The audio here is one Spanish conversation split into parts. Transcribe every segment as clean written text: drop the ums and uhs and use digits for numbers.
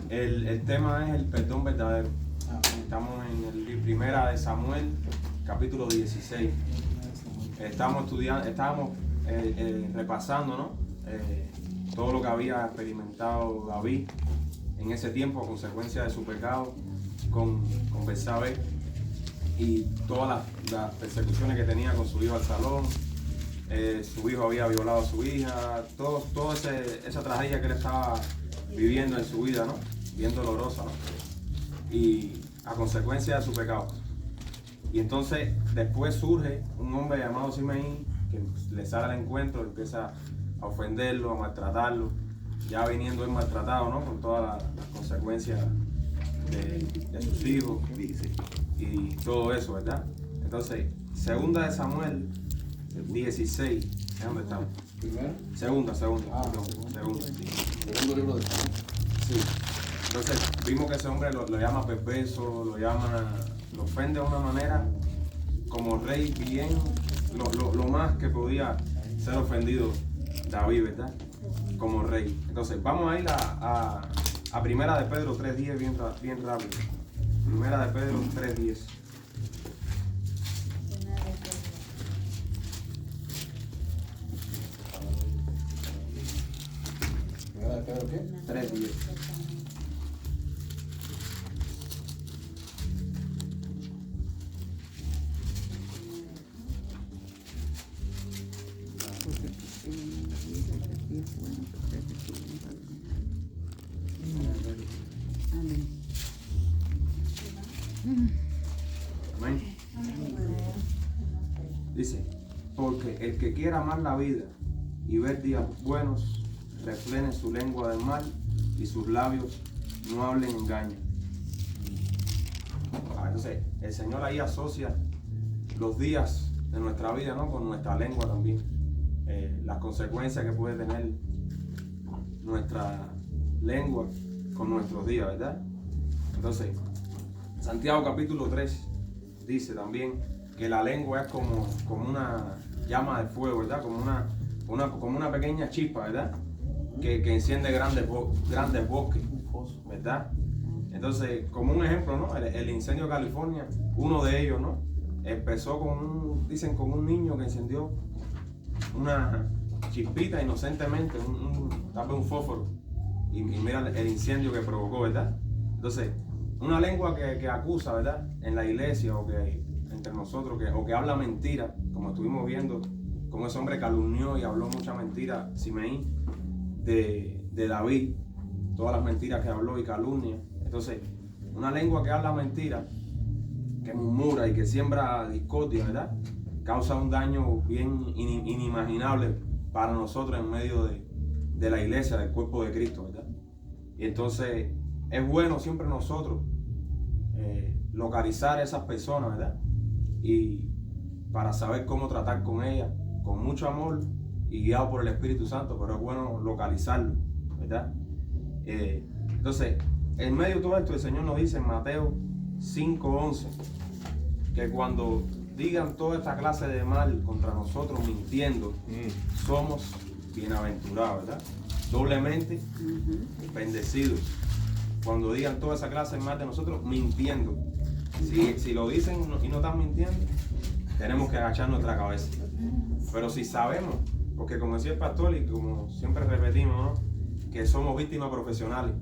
El tema es el perdón verdadero. Estamos en el primera de Samuel, capítulo 16. Estábamos repasando, ¿no? Todo lo que había experimentado David en ese tiempo a consecuencia de su pecado con Betsabé y todas las persecuciones que tenía con su hijo Absalón. Su hijo había violado a su hija, toda esa tragedia que él estaba viviendo en su vida, ¿no? Bien dolorosa, ¿no? Y a consecuencia de su pecado. Y entonces después surge un hombre llamado Simei que le sale al encuentro, empieza a ofenderlo, a maltratarlo, ya viniendo él maltratado, ¿no? Con todas las consecuencias de sus hijos y todo eso, ¿verdad? Entonces, segunda de Samuel 16, ¿es dónde estamos? ¿Primero? Segunda, sí. Segundo libro de Samuel. Sí. Entonces, vimos que ese hombre lo llama perverso, lo ofende de una manera como rey bien, lo más que podía ser ofendido David, ¿verdad? Como rey. Entonces, vamos a ir a Primera de Pedro 3:10 bien rápido. Primera de Pedro 3:10. ¿Primera de Pedro qué? 3:10. Amén. Dice, porque el que quiera amar la vida y ver días buenos, refrene su lengua del mal y sus labios no hablen engaño. Entonces, el Señor ahí asocia los días de nuestra vida, ¿no? Con nuestra lengua también. Las consecuencias que puede tener nuestra lengua con nuestros días, ¿verdad? Entonces, Santiago capítulo 3 dice también que la lengua es como una llama de fuego, ¿verdad? Como una pequeña chispa, ¿verdad? Que enciende grandes bosques, ¿verdad? Entonces, como un ejemplo, ¿no? El incendio de California, uno de ellos, ¿no? Empezó con un niño que encendió una chispita inocentemente, tal vez un fósforo, y mira el incendio que provocó, ¿verdad? Entonces, una lengua que acusa, ¿verdad? En la iglesia o que entre nosotros, o que habla mentira, como estuvimos viendo, como ese hombre calumnió y habló mucha mentira, Simei, de David, todas las mentiras que habló y calumnia. Entonces, una lengua que habla mentira, que murmura y que siembra discordia, ¿verdad? Causa un daño bien inimaginable para nosotros en medio de la iglesia, del cuerpo de Cristo, ¿verdad? Y entonces es bueno siempre nosotros localizar a esas personas, ¿verdad? Y para saber cómo tratar con ellas, con mucho amor y guiado por el Espíritu Santo, pero es bueno localizarlo, ¿verdad? Entonces, en medio de todo esto, el Señor nos dice en Mateo 5:11 que cuando digan toda esta clase de mal contra nosotros mintiendo, somos bienaventurados, ¿verdad? Doblemente bendecidos. Cuando digan toda esa clase de mal de nosotros mintiendo. Si lo dicen y no están mintiendo, tenemos que agachar nuestra cabeza. Pero si sabemos, porque como decía el pastor y como siempre repetimos, ¿no? Que somos víctimas profesionales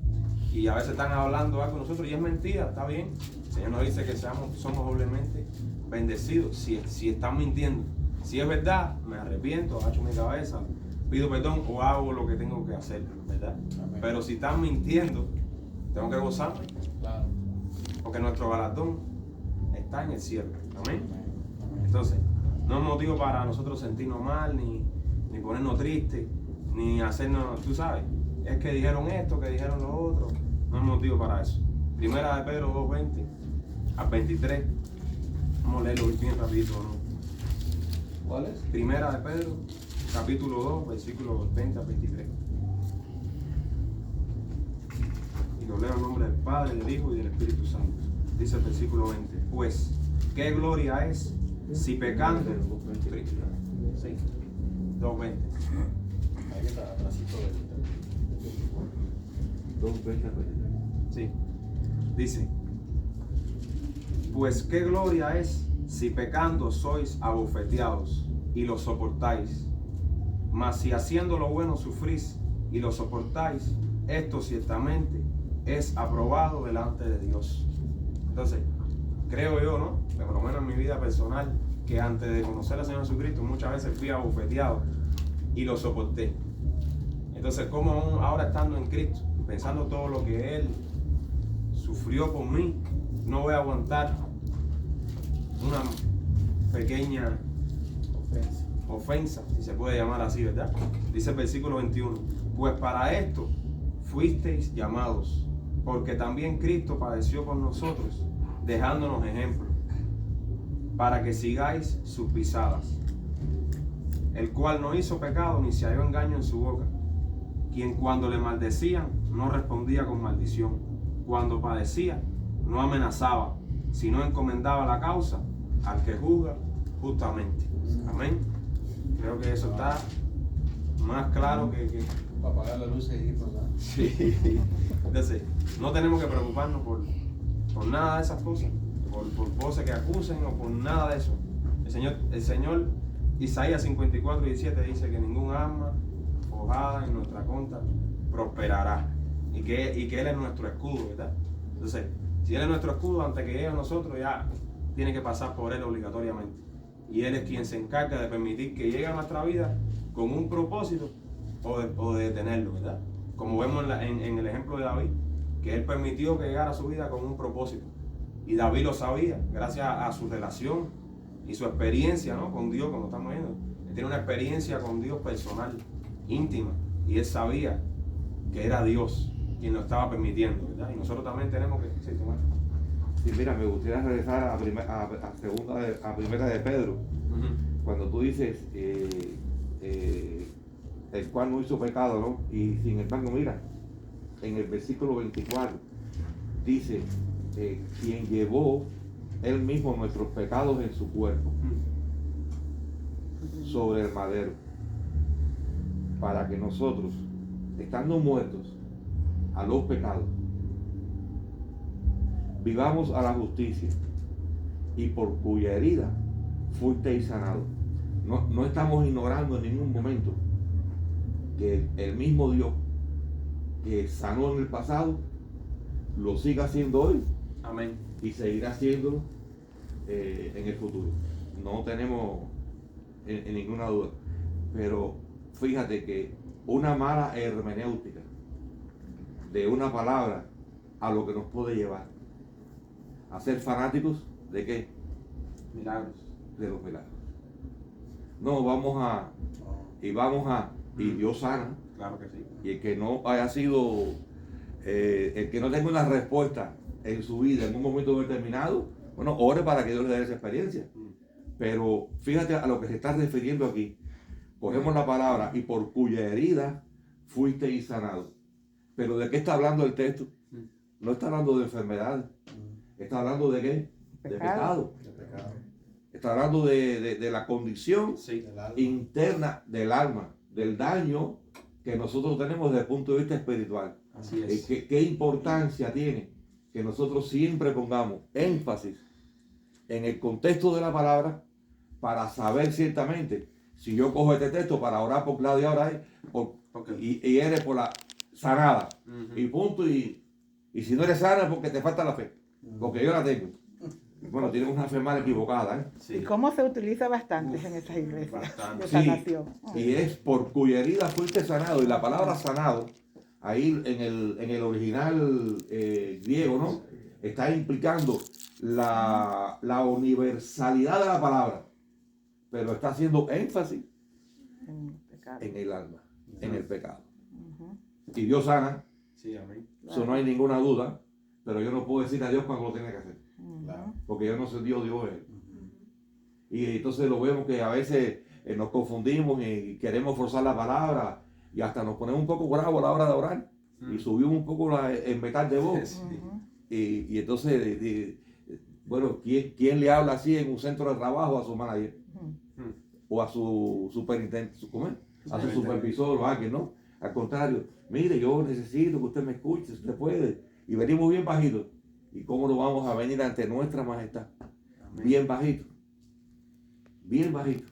y a veces están hablando algo de nosotros y es mentira, está bien. El Señor nos dice que somos doblemente bendecidos si están mintiendo. Si es verdad, me arrepiento, agacho mi cabeza, pido perdón o hago lo que tengo que hacer, ¿verdad? Amén. Pero si están mintiendo, tengo que gozarme. Claro. Porque nuestro galardón está en el cielo. Amén. Entonces, no es motivo para nosotros sentirnos mal, ni ponernos tristes, ni hacernos, tú sabes, es que dijeron esto, que dijeron lo otro. No es motivo para eso. Primera de Pedro 2:20 al 23. Vamos a leerlo bien rapidito, ¿no? ¿Cuál es? Primera de Pedro, capítulo 2, versículos 20 al 23. Y lo leo en nombre del Padre, del Hijo y del Espíritu Santo. Dice el versículo 20. Pues, ¿qué gloria es si pecando? Sí, 2:20. Ahí está, atrásito del 2:20 al 23. Sí. Dice, pues qué gloria es si pecando sois abofeteados y lo soportáis. Mas si haciendo lo bueno sufrís y lo soportáis, esto ciertamente es aprobado delante de Dios. Entonces, creo yo, ¿no? Que por lo menos en mi vida personal, que antes de conocer al Señor Jesucristo muchas veces fui abofeteado y lo soporté. Entonces, como aún ahora estando en Cristo, pensando todo lo que Él sufrió por mí, no voy a aguantar una pequeña ofensa, si se puede llamar así, ¿verdad? Dice el versículo 21, pues para esto fuisteis llamados, porque también Cristo padeció por nosotros, dejándonos ejemplo, para que sigáis sus pisadas, el cual no hizo pecado ni se halló engaño en su boca, quien cuando le maldecían no respondía con maldición, cuando padecía no amenazaba, sino encomendaba la causa al que juzga justamente. Amén. Creo que eso está más claro que... Para apagar la luz y irnos, ¿verdad? Sí. Entonces, no tenemos que preocuparnos por nada de esas cosas, por voces que acusen o por nada de eso. El Señor, Isaías 54:17 dice que ningún arma forjada en nuestra contra prosperará y que Él es nuestro escudo, ¿verdad? Entonces, si Él es nuestro escudo, antes que llegue a nosotros ya tiene que pasar por Él obligatoriamente. Y Él es quien se encarga de permitir que llegue a nuestra vida con un propósito o de detenerlo, ¿verdad? Como vemos en el ejemplo de David, que Él permitió que llegara a su vida con un propósito. Y David lo sabía, gracias a su relación y su experiencia, ¿no? Con Dios, como estamos viendo. Él tiene una experiencia con Dios personal, íntima, y él sabía que era Dios quien lo estaba permitiendo, ¿verdad? Y nosotros también tenemos que... Sí, Tomás. Sí, mira, me gustaría regresar a primera de Pedro, cuando tú dices el cual no hizo pecado, ¿no? Y sin embargo, mira, en el versículo 24 dice quien llevó él mismo nuestros pecados en su cuerpo sobre el madero, para que nosotros, estando muertos a los pecados, vivamos a la justicia, y por cuya herida fuisteis sanados. No estamos ignorando en ningún momento que el mismo Dios que sanó en el pasado lo siga haciendo hoy. Amén. Y seguirá haciéndolo en el futuro. No tenemos en ninguna duda. Pero fíjate que una mala hermenéutica de una palabra a lo que nos puede llevar a ser fanáticos de qué? Milagros. De los milagros. No, y Dios sana. Claro que sí. Y el que no haya sido, el que no tenga una respuesta en su vida en un momento determinado, bueno, ore para que Dios le dé esa experiencia. Pero fíjate a lo que se está refiriendo aquí. Cogemos la palabra y por cuya herida fuisteis sanados. Pero ¿de qué está hablando el texto? No está hablando de enfermedad. Está hablando de qué? De pecado. Está hablando de la condición interna del alma, del daño que nosotros tenemos desde el punto de vista espiritual. Así es. ¿Qué importancia tiene que nosotros siempre pongamos énfasis en el contexto de la palabra para saber ciertamente si yo cojo este texto para orar por Claudia ahora y eres por la sanada y punto, y si no eres sana es porque te falta la fe, porque yo la tengo. Bueno, tienes una fe mal equivocada, ¿eh? Sí. ¿Y cómo se utiliza bastante en esas iglesias Bastante. de sanación? Y es por cuya herida fuiste sanado. Y la palabra sanado, ahí en el original griego, ¿no? Está implicando la universalidad de la palabra, pero está haciendo énfasis en el alma, en el pecado. Y Dios sana, Sí, amén. eso no hay ninguna duda, pero yo no puedo decir a Dios cuando lo tiene que hacer, Claro. porque yo no soy Dios, Dios es Él. Y entonces lo vemos que a veces nos confundimos y queremos forzar la palabra y hasta nos ponemos un poco bravos a la hora de orar y subimos un poco el metal de voz. Y entonces, bueno, ¿quién le habla así en un centro de trabajo a su manager? O a su superintendente, ¿cómo es? A su supervisor o a alguien, ¿no? Al contrario, mire, yo necesito que usted me escuche, si usted puede. Y venimos bien bajitos. ¿Y cómo no vamos a venir ante nuestra majestad? Amén. Bien bajito. Bien bajito.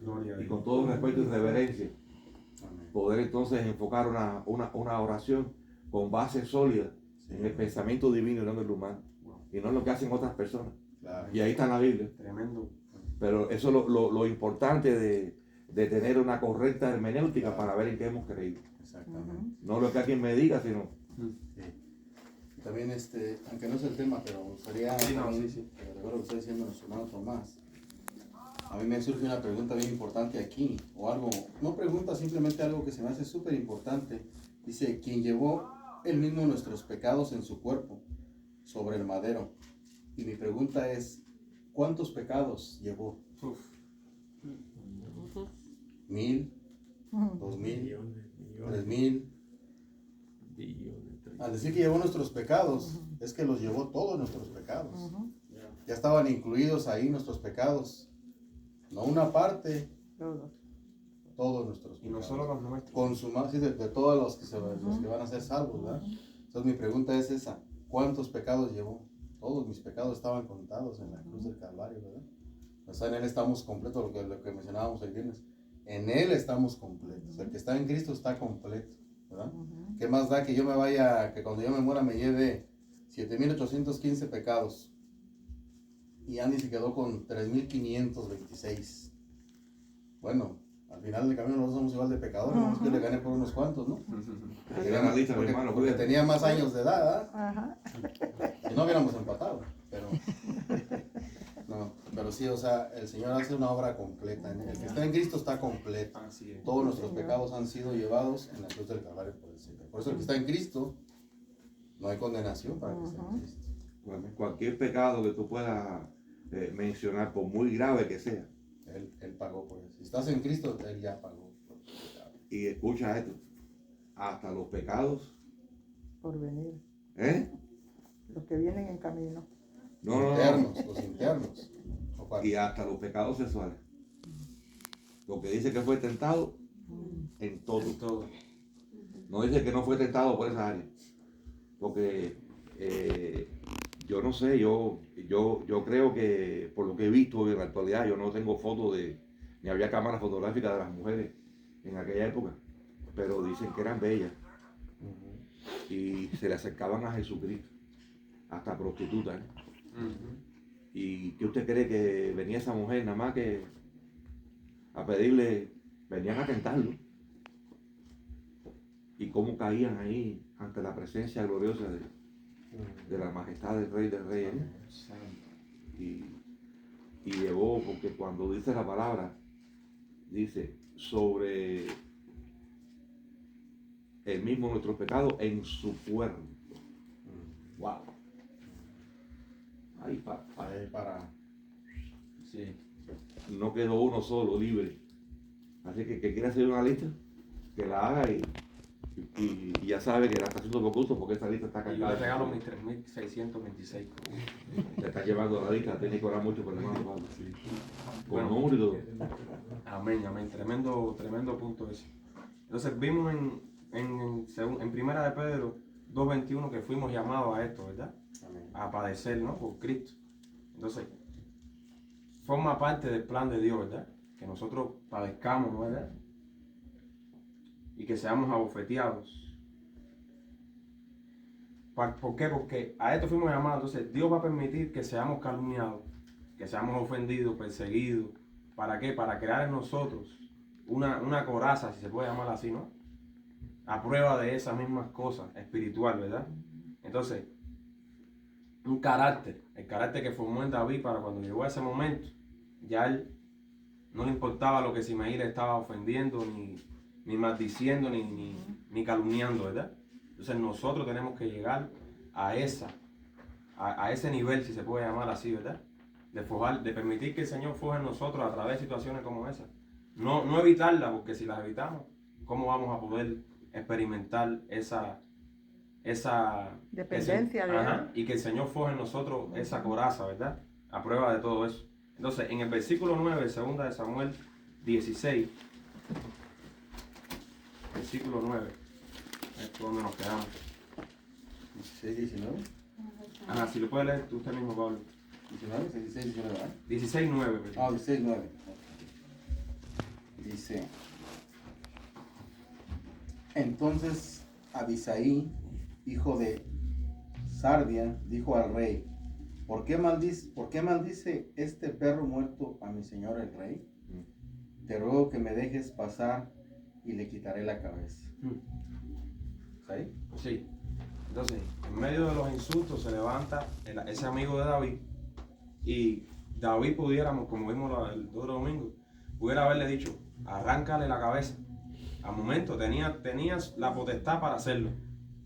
Gloria a Y Dios. con todo respeto y reverencia, Amén. poder entonces enfocar una oración con base sólida en el pensamiento divino y no en el humano. Y no en lo que hacen otras personas. Claro. Y ahí está en la Biblia. Tremendo. Pero eso es lo importante de tener una correcta hermenéutica para ver en qué hemos creído. Exactamente. No lo que alguien me diga, sino Sí. También, aunque no es el tema, pero me gustaría, Sí, no, sí. de acuerdo a lo que está diciendo nuestro hermano Tomás, a mí me surge una pregunta bien importante aquí, o algo, no pregunta, simplemente algo que se me hace súper importante. Dice, quien llevó él mismo nuestros pecados en su cuerpo, sobre el madero. Y mi pregunta es, ¿cuántos pecados llevó? Uf. 1000, 2000, 3000. Al decir que llevó nuestros pecados, es que los llevó todos nuestros pecados. Ya estaban incluidos ahí nuestros pecados. No una parte, Todo. todos nuestros Y no pecados. solo los nuestros. Consumar, sí, de todos los que van a ser salvos, ¿verdad? Entonces mi pregunta es esa, ¿cuántos pecados llevó? Todos mis pecados estaban contados en la cruz del Calvario, ¿verdad? O sea, en Él estamos completos, lo que mencionábamos el viernes. En Él estamos completos. El que está en Cristo está completo, ¿verdad? ¿Qué más da que yo me vaya, que cuando yo me muera me lleve 7,815 pecados? Y Andy se quedó con 3,526. Bueno, al final del camino nosotros somos igual de pecadores, no es que le gané por unos cuantos, ¿no? Hay que analizar, mi Porque, hermano, porque cuídate. tenía más años de edad, Ajá. si no hubiéramos empatado, pero no, pero sí, o sea, el Señor hace una obra completa. El que está en Cristo está completo. Así es. Todos nuestros pecados han sido llevados en la cruz del Calvario por el Señor. Por eso el que está en Cristo no hay condenación para el que está en Cristo. cualquier pecado que tú puedas mencionar, por muy grave que sea. Él pagó por eso. Si estás en Cristo, Él ya pagó por tu pecado. Y escucha esto, hasta los pecados, Por venir. ¿eh? Los que vienen en camino. No. Internos, los internos. ¿O cuál? Y hasta los pecados sexuales. Lo que dice que fue tentado en todo. Todo. No dice que no fue tentado por esa área. Porque yo no sé, yo creo que por lo que he visto en la actualidad, yo no tengo fotos ni había cámaras fotográficas de las mujeres en aquella época, pero dicen que eran bellas y se le acercaban a Jesucristo, hasta prostitutas. ¿Y qué usted cree que venía esa mujer nada más que a pedirle, venían a tentarlo? Y cómo caían ahí ante la presencia gloriosa de la majestad del Rey de Reyes. Y llevó, porque cuando dice la palabra, dice sobre el mismo nuestro pecado en su cuerpo. Wow. Ahí Para Sí. no quedó uno solo libre. Así que quiera hacer una lista, que la haga y ya sabe que la está haciendo por gusto, porque esta lista está Y yo cargada. le regalo mis 3,626. Te está llevando la lista, tiene que orar mucho por el hermano Pablo. Con Bueno. número y todo. Amén, amén. Tremendo punto ese. Entonces vimos en Primera de Pedro 2:21 que fuimos llamados a esto, ¿verdad? Amén. A padecer, ¿no? Por Cristo. Entonces, forma parte del plan de Dios, ¿verdad? Que nosotros padezcamos, ¿no? ¿verdad? Y que seamos abofeteados. ¿Por qué? Porque a esto fuimos llamados. Entonces, Dios va a permitir que seamos calumniados, que seamos ofendidos, perseguidos. ¿Para qué? Para crear en nosotros una coraza, si se puede llamar así, ¿no? A prueba de esas mismas cosas, espiritual, ¿verdad? Entonces, un carácter, el carácter que formó en David para cuando llegó a ese momento, ya él no le importaba lo que Simeí le estaba ofendiendo, ni maldiciendo, ni calumniando, ¿verdad? Entonces nosotros tenemos que llegar a ese nivel, si se puede llamar así, ¿verdad? De permitir que el Señor forje en nosotros a través de situaciones como esas. No evitarlas, porque si las evitamos, ¿cómo vamos a poder experimentar esa Dependencia de Él? Y que el Señor forje en nosotros esa coraza, ¿verdad? A prueba de todo eso. Entonces, en el versículo 9, 2 de Samuel 16, versículo 9, es donde nos quedamos. 16, 19. Ah, si lo puedes leer tú usted mismo, Pablo. 19, 16, 19, ¿verdad? 16, 9. Ah, 16, 9. Dice: entonces Abisaí, hijo de Sarvia, dijo al rey: ¿Por qué maldice este perro muerto a mi señor el rey? Te ruego que me dejes pasar y le quitaré la cabeza. ¿Sí? Sí. Entonces, en medio de los insultos se levanta ese amigo de David y David pudiéramos, como vimos el otro domingo, pudiera haberle dicho: arráncale la cabeza. Al momento tenías la potestad para hacerlo.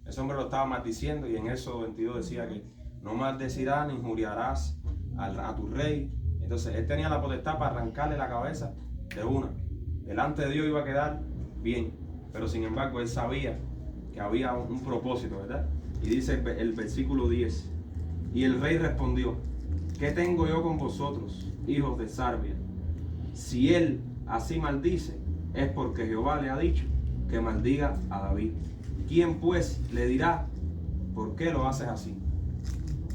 Ese hombre lo estaba maldiciendo y en Éxodo 22 decía que no maldecirás ni injuriarás a tu rey. Entonces él tenía la potestad para arrancarle la cabeza de una. Delante de Dios iba a quedar bien, pero sin embargo él sabía que había un propósito, ¿verdad? Y dice el versículo 10: y el rey respondió: ¿qué tengo yo con vosotros, hijos de Sarvia? Si él así maldice, es porque Jehová le ha dicho que maldiga a David. ¿Quién pues le dirá por qué lo haces así?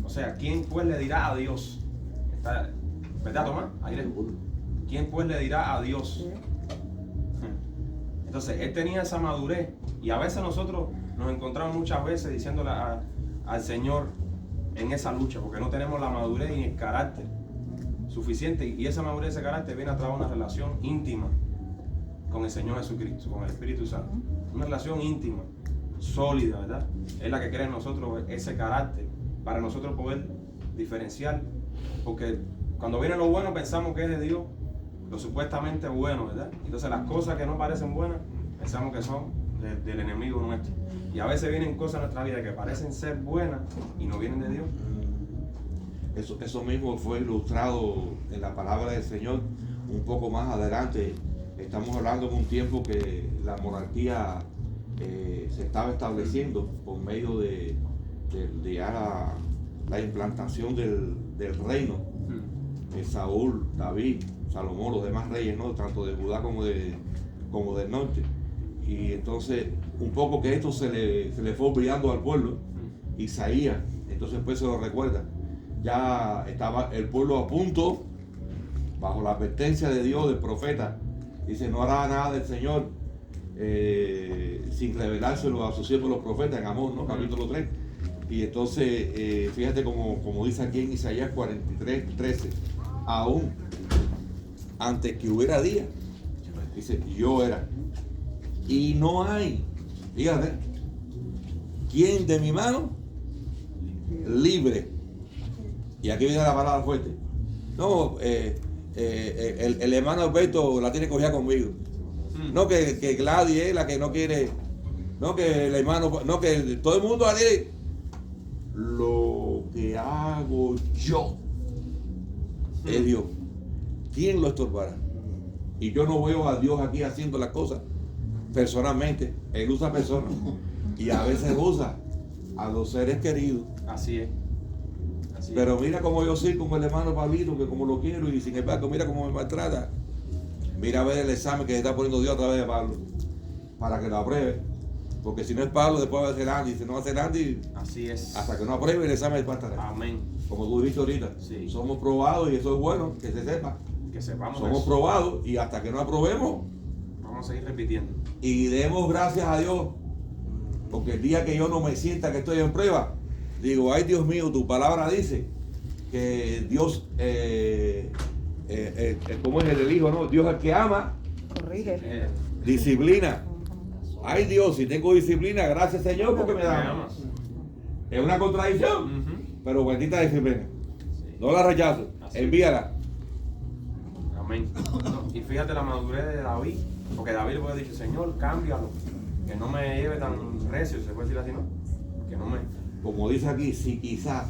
O sea, ¿quién pues le dirá a Dios? ¿Verdad, Tomás? Ahí le... ¿Quién pues le dirá a Dios? Entonces, él tenía esa madurez y a veces nosotros nos encontramos muchas veces diciéndole al Señor en esa lucha, porque no tenemos la madurez y el carácter suficiente, y esa madurez, ese carácter viene a través de una relación íntima con el Señor Jesucristo, con el Espíritu Santo. Una relación íntima, sólida, ¿verdad? Es la que crea en nosotros ese carácter para nosotros poder diferenciar, porque cuando viene lo bueno pensamos que es de Dios, lo supuestamente bueno, ¿verdad? Entonces las cosas que no parecen buenas pensamos que son del enemigo nuestro, y a veces vienen cosas en nuestra vida que parecen ser buenas y no vienen de Dios. Eso mismo fue ilustrado en la palabra del Señor un poco más adelante. Estamos hablando en un tiempo que la monarquía se estaba estableciendo por medio de la implantación del reino. Saúl, David, Salomón, los demás reyes, ¿no? Tanto de Judá como del norte. Y entonces, un poco que esto se le fue olvidando al pueblo. Isaías, entonces pues se lo recuerda. Ya estaba el pueblo a punto, bajo la advertencia de Dios, del profeta. Dice: no hará nada del Señor sin revelárselo a sus siervos los profetas, en Amós, ¿no? Capítulo 3. Y entonces, fíjate como dice aquí en Isaías 43, 13. Aún antes que hubiera día, dice: yo era. Y no hay, fíjate, quien de mi mano libre. Y aquí viene la palabra fuerte. No, el hermano Alberto la tiene cogida conmigo. No, que Gladys es la que no quiere. No, que el hermano, no, que todo el mundo la tiene. Lo que hago yo es Dios. ¿Quién lo estorbará? Y yo no veo a Dios aquí haciendo las cosas personalmente. Él usa personas y a veces usa a los seres queridos. Así es. Pero mira cómo yo soy con el hermano Pablito, que como lo quiero, y sin embargo mira cómo me maltrata. Mira a ver el examen que se está poniendo Dios a través de Pablo para que lo apruebe. Porque si no es Pablo, después va a ser Andy. Si no va a ser Andy, así es. Hasta que no apruebe el examen va a estar. Amén. Como tú dijiste ahorita, sí. Somos probados y eso es bueno, que se sepa. Que sepamos. Somos eso. Probados y hasta que no aprobemos, vamos a seguir repitiendo. Y demos gracias a Dios, porque el día que yo no me sienta que estoy en prueba, digo: ay Dios mío, tu palabra dice que Dios, ¿cómo es el hijo? No, Dios es el que ama, corrige, disciplina. Ay Dios, si tengo disciplina, gracias Señor porque me da. Es una contradicción, pero bendita disciplina. Sí. No la rechazo, así. Envíala. Amén. Y fíjate la madurez de David, porque David le puede decir: Señor, cámbialo, que no me lleve tan recio, se puede decir así, ¿no? Que no me... Como dice aquí, si quizás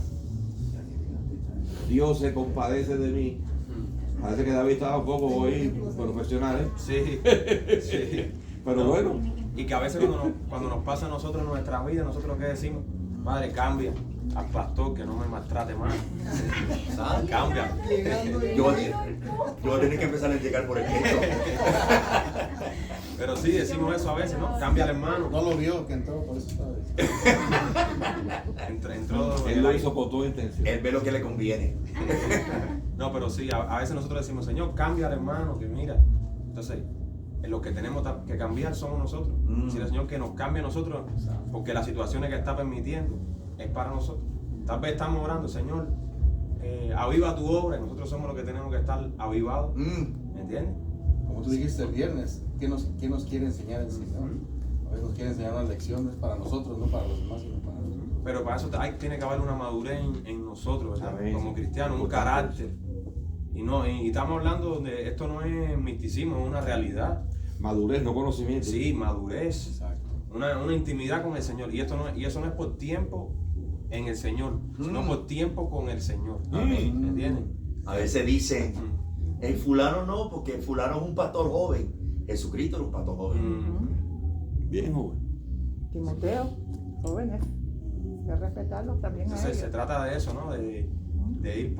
Dios se compadece de mí. Parece que David estaba un poco hoy profesional, ¿eh? Sí, sí. Pero bueno. Y que a veces cuando nos pasa a nosotros en nuestra vida, nosotros ¿qué decimos? Padre, cambia al pastor, que no me maltrate más. Cambia. Yo voy a tener que empezar a llegar por el Cristo. Pero sí, decimos eso a veces, ¿no? Cambia al hermano. No lo vio que entró, por eso está. Entró. Él lo hizo con toda intención. Él ve lo que le conviene. No, pero sí, a veces nosotros decimos, Señor, cambia al hermano, que mira. Entonces, lo que tenemos que cambiar somos nosotros. Si el Señor que nos cambie a nosotros, porque las situaciones que está permitiendo es para nosotros. Tal vez estamos orando, Señor, aviva tu obra, y nosotros somos los que tenemos que estar avivados. ¿Me entiendes? Como tú dijiste el viernes, ¿qué nos quiere enseñar el Señor? A veces nos quiere enseñar las lecciones para nosotros, no para los demás, sino para nosotros. Pero para eso tiene que haber una madurez en nosotros, ¿verdad? Amén. Como cristianos, un carácter. Y estamos hablando de esto no es misticismo, es una realidad. Madurez, no conocimiento. Sí, madurez. Exacto. Una intimidad con el Señor. Y eso no es por tiempo en el Señor, sino por tiempo con el Señor. Amén. ¿Me entienden? A veces dicen, Mm. el fulano no, porque fulano es un pastor joven. Jesucristo era un pastor joven. Bien joven. Timoteo, jóvenes, hay que respetarlos también a Entonces se ellos. trata de eso, ¿no? De ir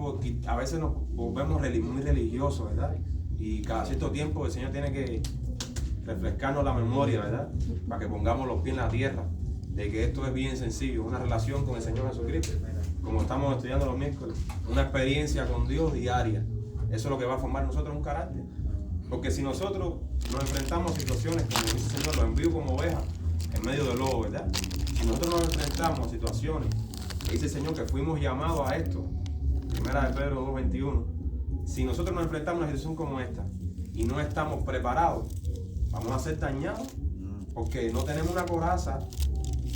a veces nos volvemos muy religiosos, ¿verdad? Y cada cierto tiempo el Señor tiene que refrescarnos la memoria, ¿verdad? Para que pongamos los pies en la tierra, de que esto es bien sencillo, una relación con el Señor Jesucristo, como estamos estudiando los miércoles, una experiencia con Dios diaria. Eso es lo que va a formar en nosotros un carácter. Porque si nosotros nos enfrentamos a situaciones, como dice el Señor, los envío como ovejas en medio del lobo, ¿verdad? Si nosotros nos enfrentamos a situaciones, que dice el Señor que fuimos llamados a esto, primera de Pedro 2:21, si nosotros nos enfrentamos a una situación como esta y no estamos preparados, vamos a ser dañados porque no tenemos una coraza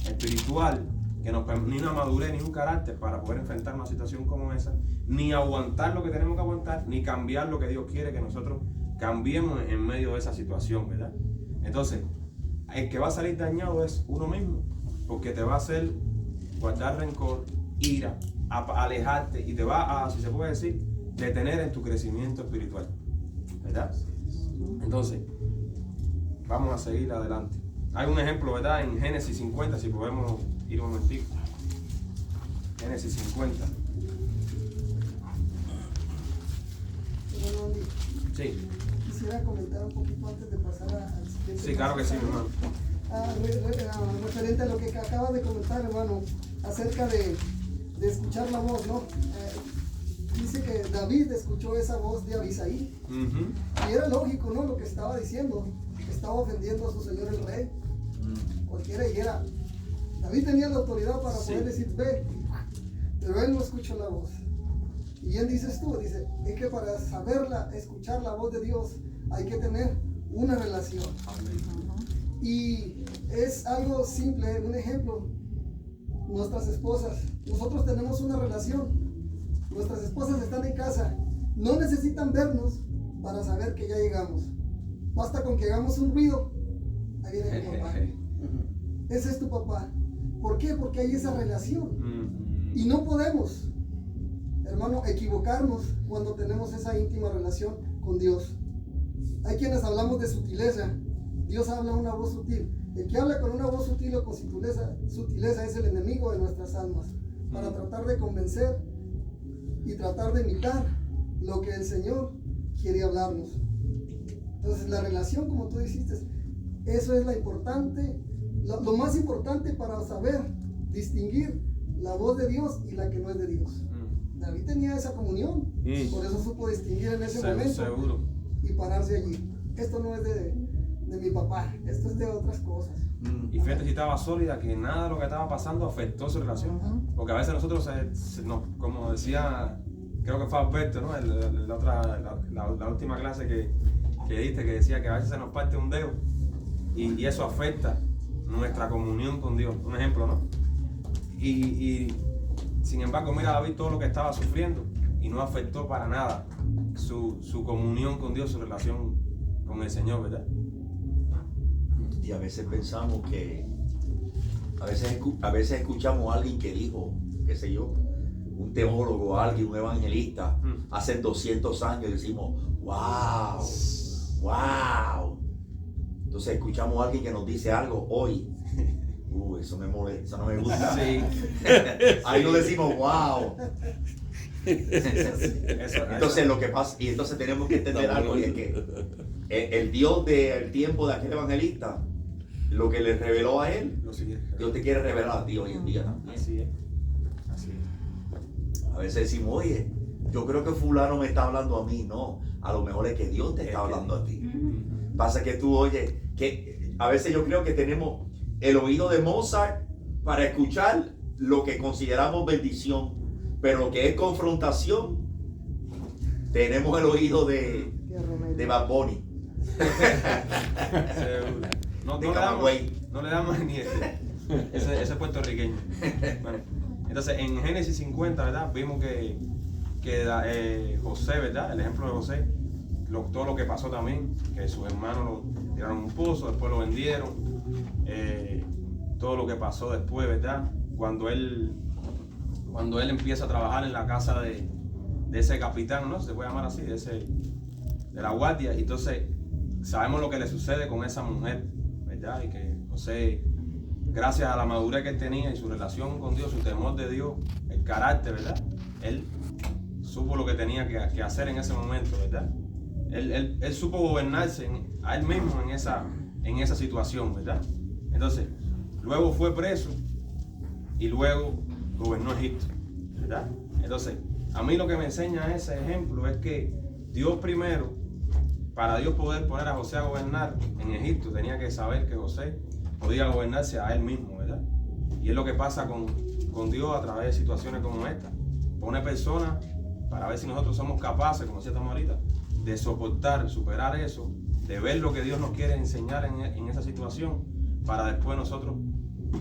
espiritual que nos permita ni una madurez ni un carácter para poder enfrentar una situación como esa, ni aguantar lo que tenemos que aguantar, ni cambiar lo que Dios quiere que nosotros cambiemos en medio de esa situación, ¿verdad? Entonces, el que va a salir dañado es uno mismo, porque te va a hacer guardar rencor, ira, alejarte y te va a, si se puede decir, detener en tu crecimiento espiritual, ¿verdad? Entonces, vamos a seguir adelante. Hay un ejemplo, ¿verdad? En Génesis 50, si podemos ir un momentito. Génesis 50. Hermano Andy, Sí, quisiera comentar un poquito antes de pasar al siguiente. sí, claro que sí, mi hermano. Referente a lo que acabas de comentar, hermano, acerca de escuchar la voz, ¿no? Dice que David escuchó esa voz de Abisaí, y era lógico, ¿no? Lo que estaba diciendo, estaba ofendiendo a su señor el rey. Cualquiera dijera, David tenía la autoridad para poder decir, ve, pero él no escuchó la voz. Y bien dices tú, dice, es que para saberla, escuchar la voz de Dios, hay que tener una relación. Y es algo simple, un ejemplo, nuestras esposas, nosotros tenemos una relación, nuestras esposas están en casa, no necesitan vernos para saber que ya llegamos, basta con que hagamos un ruido, ahí viene mi papá, ese es tu papá. ¿Por qué? Porque hay esa relación y no podemos, hermano, equivocarnos cuando tenemos esa íntima relación con Dios. Hay quienes hablamos de sutileza. Dios habla una voz sutil. El que habla con una voz sutil o con sutileza es el enemigo de nuestras almas, para tratar de convencer y tratar de imitar lo que el Señor quiere hablarnos. Entonces la relación, como tú dijiste, eso es lo más importante para saber distinguir la voz de Dios y la que no es de Dios. David tenía esa comunión, por eso supo distinguir en ese momento Seguro. y pararse allí. Esto no es de mi papá, esto es de otras cosas. Y fíjate si estaba sólida, que nada de lo que estaba pasando afectó su relación. Porque a veces nosotros, como decía, creo que fue Alberto, ¿no? La última clase que diste, que decía que a veces se nos parte un dedo y eso afecta nuestra comunión con Dios. Un ejemplo, ¿no? Y sin embargo, mira David todo lo que estaba sufriendo y no afectó para nada su comunión con Dios, su relación con el Señor, ¿verdad? Y a veces pensamos que, a veces escuchamos a alguien que dijo, qué sé yo, un teólogo, alguien, un evangelista, hace 200 años y decimos, wow, wow. Entonces escuchamos a alguien que nos dice algo hoy. Eso me molesta, eso no me gusta. Sí. Ahí nos decimos, wow. Eso, Entonces lo que pasa, y entonces tenemos que entender algo, y es que el Dios del tiempo de aquel evangelista, lo que le reveló a él, Lo sigue. Dios te quiere revelar a ti hoy en día también. Así es. Así es. A veces decimos, oye, yo creo que fulano me está hablando a mí. No, a lo mejor es que Dios te está hablando a ti. Pasa que tú oyes, que a veces yo creo que tenemos el oído de Mozart para escuchar lo que consideramos bendición, pero lo que es confrontación, tenemos el oído de Bad Bunny. Seguro. No, De no, le damos, Camagüey. no le damos ni ese puertorriqueño. Bueno, entonces en Génesis 50, ¿verdad? Vimos que José, ¿verdad? El ejemplo de José, todo lo que pasó también, que sus hermanos lo tiraron a un pozo, después lo vendieron, todo lo que pasó después, ¿verdad? Cuando él empieza a trabajar en la casa de ese capitán, ¿no? Se puede llamar así, de la guardia, y entonces sabemos lo que le sucede con esa mujer, ¿verdad? Y que José, gracias a la madurez que él tenía y su relación con Dios, su temor de Dios, el carácter, ¿verdad? Él supo lo que tenía que hacer en ese momento, ¿verdad? Él supo gobernarse a él mismo en esa situación, ¿verdad? Entonces, luego fue preso y luego gobernó Egipto, ¿verdad? Entonces, a mí lo que me enseña ese ejemplo es que Dios primero, para Dios poder poner a José a gobernar en Egipto, tenía que saber que José podía gobernarse a él mismo, ¿verdad? Y es lo que pasa con Dios a través de situaciones como esta. Pone personas para ver si nosotros somos capaces, como decía ahorita, de soportar, superar eso, de ver lo que Dios nos quiere enseñar en esa situación, para después nosotros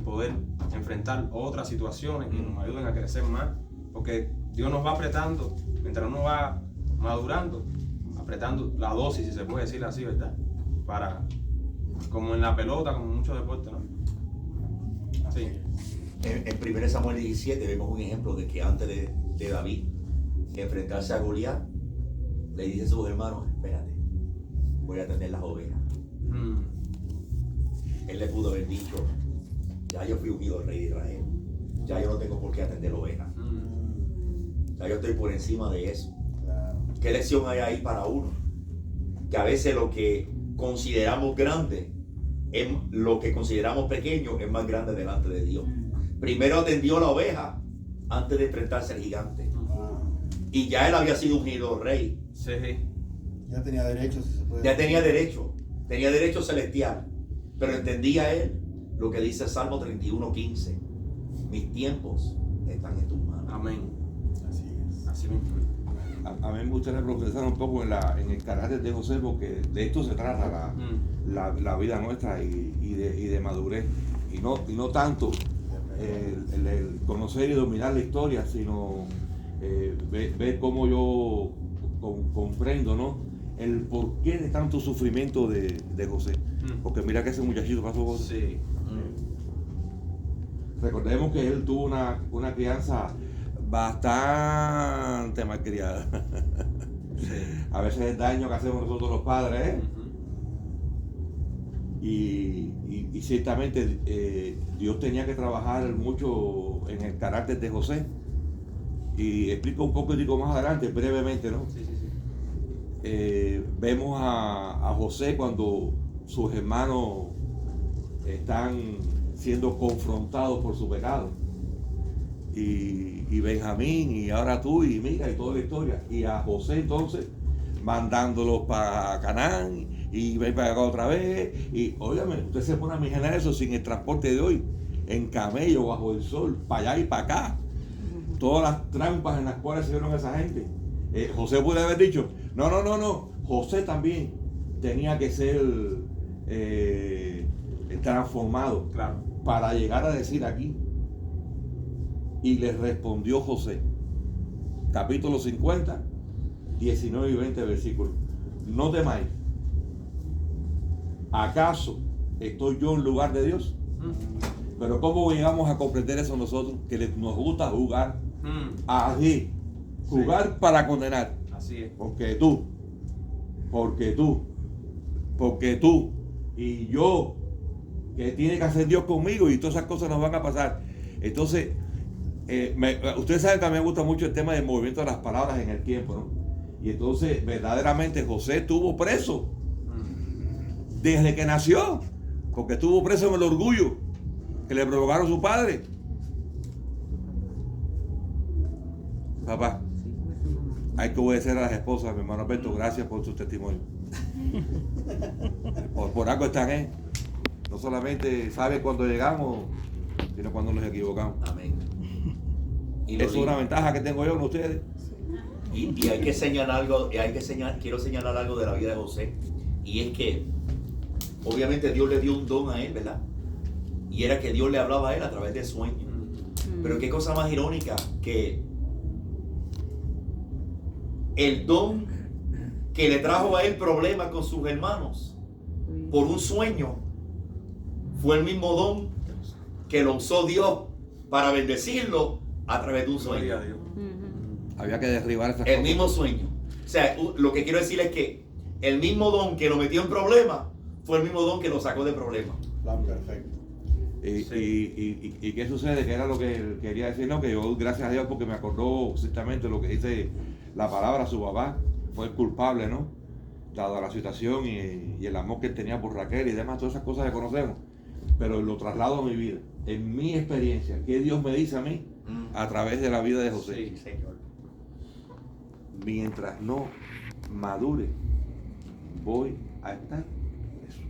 poder enfrentar otras situaciones que nos ayuden a crecer más, porque Dios nos va apretando, mientras uno va madurando, apretando la dosis, si se puede decir así, ¿verdad? Como en la pelota, como en muchos deportes, ¿no? Sí. En 1 Samuel 17 vemos un ejemplo de que antes de David enfrentarse a Goliat, le dice a sus hermanos, espérate, voy a atender las ovejas. Él le pudo haber dicho, ya yo fui ungido rey de Israel, ya yo no tengo por qué atender ovejas, ya yo estoy por encima de eso. Claro. ¿Qué lección hay ahí para uno? Que a veces lo que consideramos grande, lo que consideramos pequeño es más grande delante de Dios. Primero atendió la oveja antes de enfrentarse al gigante. Y ya él había sido ungido rey. Sí. Ya tenía derechos, si se puede Ya decir. tenía derecho celestial. Pero entendía él lo que dice Salmo 31:15. Mis tiempos están en tus manos. Amén. Así es. Así mismo. A mí me gustaría profundizar un poco en el carácter de José, porque de esto se trata la vida nuestra y de madurez. Y no tanto el conocer y dominar la historia, sino ver cómo yo comprendo, ¿no? El porqué de tanto sufrimiento de José. Porque mira que ese muchachito pasó José. Sí. Recordemos que él tuvo una crianza bastante malcriada. A veces el daño que hacemos nosotros los padres, y ciertamente Dios tenía que trabajar mucho en el carácter de José. Y explico un poquitico más adelante, brevemente, ¿no? Sí. Vemos a José cuando sus hermanos están siendo confrontados por su pecado. Y Benjamín, y ahora tú, y mira, y toda la historia. Y a José entonces mandándolos para Canaán, y ven para acá otra vez. Y óigame, usted se pone a imaginar eso sin el transporte de hoy, en camello, bajo el sol, para allá y para acá. Todas las trampas en las cuales se vieron esa gente. José puede haber dicho, no. José también tenía que ser transformado, Claro. para llegar a decir aquí. Y les respondió José, capítulo 50, 19 y 20 versículos. No temáis. ¿Acaso estoy yo en lugar de Dios? Pero ¿cómo llegamos a comprender eso nosotros? Que nos gusta jugar así. Jugar para condenar. Así es. Porque tú y yo, que tiene que hacer Dios conmigo, y todas esas cosas nos van a pasar. Entonces, ustedes saben que a mí me gusta mucho el tema del movimiento de las palabras en el tiempo, ¿no? Y entonces verdaderamente José estuvo preso desde que nació, porque estuvo preso en el orgullo que le provocaron su padre. Papá, hay que obedecer a las esposas, mi hermano Alberto. Gracias por su testimonio. Por algo están, no solamente sabe cuando llegamos, sino cuando nos equivocamos. Amén. Y Eso es una ventaja que tengo yo con ustedes. Y hay que señalar algo, quiero señalar algo de la vida de José. Y es que, obviamente, Dios le dio un don a él, ¿verdad? Y era que Dios le hablaba a él a través de sueños. Pero qué cosa más irónica, que el don que le trajo a él problemas con sus hermanos por un sueño fue el mismo don que lo usó Dios para bendecirlo a través de un sueño. Gloria a Dios. Había que derribar esas El cosas. mismo sueño. O sea, lo que quiero decir es que el mismo don que lo metió en problemas fue el mismo don que lo sacó de problemas. Plan perfecto. ¿Y qué sucede? Que era lo que quería decir, ¿no? Que yo, gracias a Dios, porque me acordó exactamente lo que dice la palabra, su papá fue el culpable, ¿no? Dada la situación y el amor que él tenía por Raquel y demás, todas esas cosas que conocemos. Pero lo traslado a mi vida, en mi experiencia, ¿qué Dios me dice a mí a través de la vida de José? Sí, Señor. Mientras no madure, voy a estar eso.